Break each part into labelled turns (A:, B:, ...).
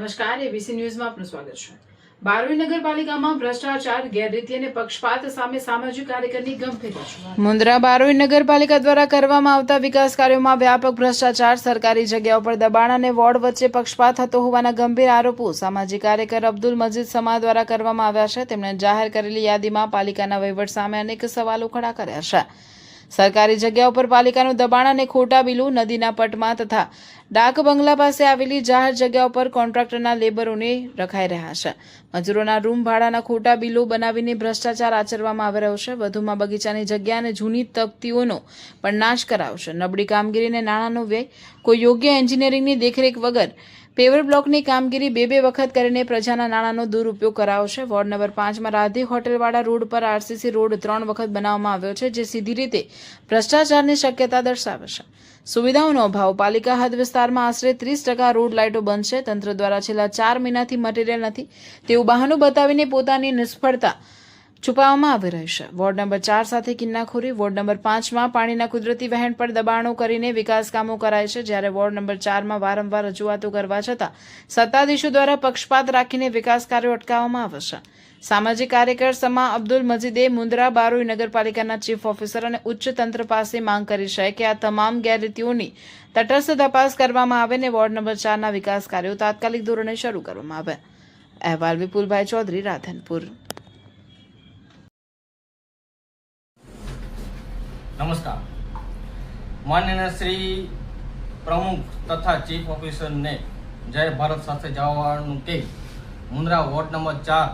A: નમસ્કાર, એબીસી ન્યૂઝમાં આપનું સ્વાગત છે। બારડોલી નગરપાલિકામાં ભ્રષ્ટાચાર, ગેરરીતિ અને પક્ષપાત સામે સામાજિક કાર્યકરની ગંભીર રજૂઆત। મુન્દ્રા બારડોલી નગરપાલિકા દ્વારા કરવામાં આવતા વિકાસ કાર્યોમાં વ્યાપક ભ્રષ્ટાચાર, સરકારી જગ્યાઓ પર દબાણ અને વોર્ડ વચ્ચે પક્ષપાત થતો હોવાના ગંભીર આરોપો સામાજિક કાર્યકર અબ્દુલ મજીદ સમા દ્વારા કરવામાં આવ્યા છે। તેમણે જાહેર કરેલી યાદીમાં પાલિકાના વહીવટ સામે અનેક સવાલો ખડા કર્યા છે। સરકારી જગ્યાઓ પર પાલિકાનું દબાણ અને ખોટા બિલો, નદીના પટમાં તથા ડાક બંગલા પાસે આવેલી જાહેર જગ્યાઓ પર કોન્ટ્રાક્ટરના લેબરોને રખાઈ રહ્યા છે। મજૂરોના રૂમ ભાડાના ખોટા બિલો બનાવીને ભ્રષ્ટાચાર આચરવામાં આવી રહ્યો છે। વધુમાં બગીચાની જગ્યા અને જૂની તકતીઓનો પણ નાશ કરાયો છે। નબળી કામગીરીને નાણાંનો વ્યય, કોઈ યોગ્ય એન્જિનિયરિંગની દેખરેખ વગર પેવર બ્લોકની કામગીરી બે વખત કરીને પ્રજાના નાણાંનો દુરુપયોગ કરાયો છે। વોર્ડ નંબર 5માં રાધી હોટલવાળા રોડ પર આરસીસી રોડ 3 વખત બનાવવામાં આવ્યો છે, જે સીધી રીતે ભ્રષ્ટાચારની શક્યતા દર્શાવે છે। સુવિધાઓનો અભાવ, પાલિકા હદ વિસ્તારમાં આશરે 30% રોડ લાઇટો બંધ છે। તંત્ર દ્વારા છેલ્લા 4 મહિનાથી મટીરીયલ નથી તેવું બહાનું બતાવીને પોતાની નિષ્ફળતા છુપાવવામાં આવી રહી છે। વોર્ડ નંબર 4 સાથે કિન્નાખોરી, વોર્ડ નંબર 5માં પાણીના કુદરતી વહેણ પર દબાણો કરીને વિકાસ કામો કરાય છે, જ્યારે વોર્ડ નંબર 4માં વારંવાર રજૂઆતો કરવા છતાં સત્તાધીશો દ્વારા પક્ષપાત રાખીને વિકાસ કાર્યો અટકાવવામાં આવે છે। સામાજિક કાર્યકર સમા અબ્દુલ મજીદે મુન્દ્રા બારડોલી નગરપાલિકાના ચીફ ઓફિસર અને ઉચ્ચ તંત્ર પાસે માંગ કરી છે કે આ તમામ ગેરરીતિઓની તટસ્થ તપાસ કરવામાં આવે અને વોર્ડ નંબર 4ના વિકાસ કાર્યો તાત્કાલિક ધોરણે શરૂ કરવામાં આવે। અહેવાલ વિપુલભાઈ ચૌધરી, રાધનપુર।
B: नमस्कार। माननीय श्री प्रमुख तथा चीफ ऑफिसर ने जय भारत साथे जवानु के मुंद्रा वोर्ड नंबर 4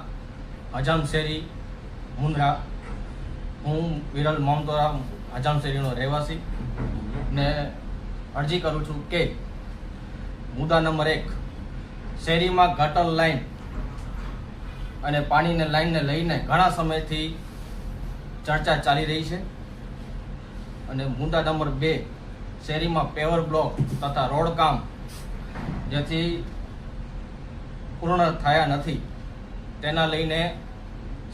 B: हजाम शेरी मुंद्रा हूँ विरल मामदोरा हजाम शेरी રહેવાસી ने અરજી કરું છું કે મુદ્દા નંબર 1 શેરીમાં ગટર લાઈન અને પાણીની લાઈનને લઈને ઘણા સમયથી ચર્ચા ચાલી રહી છે અને મુદ્દા નંબર 2 શેરીમાં પેવર બ્લોક તથા રોડ કામ જેથી પૂર્ણ થયા નથી તેના લઈને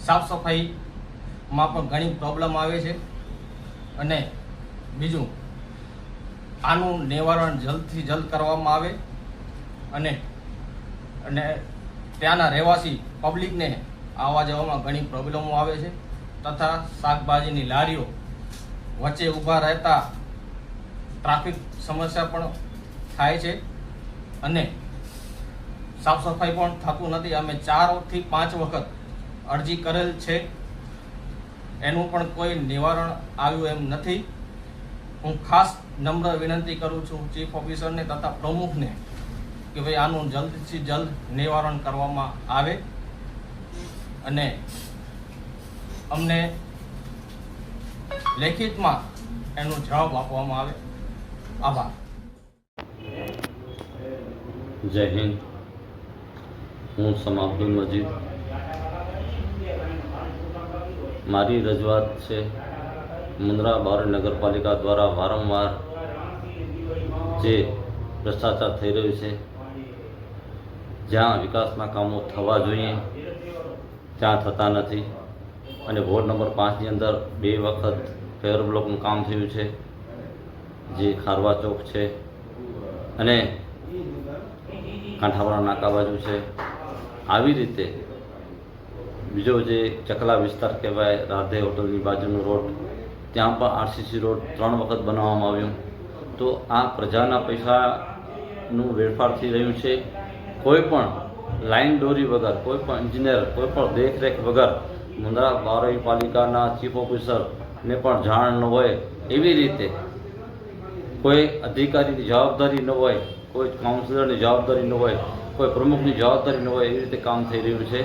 B: સાફ સફાઈમાં પણ ઘણી પ્રોબ્લેમ આવે છે અને બીજું આનું નિવારણ જલ્દથી જલ્દ કરવામાં આવે અને ત્યાંના રહેવાસી પબ્લિકને આવવા જવામાં ઘણી પ્રોબ્લેમો આવે છે તથા શાકભાજીની લારીઓ વચ્ચે ઊભા રહેતા ટ્રાફિક સમસ્યા પણ થાય છે અને સાફ સફાઈ પણ થતું નથી। અમે 4 થી 5 વખત અરજી કરેલ છે, એનું પણ કોઈ નિવારણ આવ્યું એમ નથી। હું ખાસ નમ્ર વિનંતી કરું છું ચીફ ઓફિસરને તથા પ્રમુખને કે ભાઈ આનું જલ્દથી જલ્દ નિવારણ કરવામાં આવે અને અમને લેખિતમાં એનો જવાબ આપવામાં આવે। આભાર।
C: જય હિન્દ। હું સમા અબ્દુલ મજીદ। મારી રજૂઆત છે મુન્દ્રા બારડોલી નગરપાલિકા દ્વારા વારંવાર જે ભ્રષ્ટાચાર થઈ રહ્યું છે, જ્યાં વિકાસના કામો થવા જોઈએ ત્યાં થતા નથી અને વોર્ડ નંબર 5ની અંદર 2 વખત પેવર બ્લોકનું કામ થયું છે, જે ખારવા ચોક છે અને કાંઠાવાળા નાકા બાજુ છે। આવી રીતે બીજો જે ચકલા વિસ્તાર કહેવાય, રાધે હોટલની બાજુનો રોડ, ત્યાં પણ આરસીસી રોડ 3 વખત બનાવવામાં આવ્યું। તો આ પ્રજાના પૈસાનું વેડફાર થઈ રહ્યું છે। કોઈ પણ લાઈન દોરી વગર, કોઈ પણ એન્જિનિયર, કોઈ પણ દેખરેખ વગર મુન્દ્રા બારડોલી પાલિકાના ચીફ ઓફિસરને પણ જાણ ન હોય એવી રીતે, કોઈ અધિકારીની જવાબદારી ન હોય, કોઈ કાઉન્સિલરની જવાબદારી ન હોય, કોઈ પ્રમુખની જવાબદારી ન હોય, એવી રીતે કામ થઈ રહ્યું છે।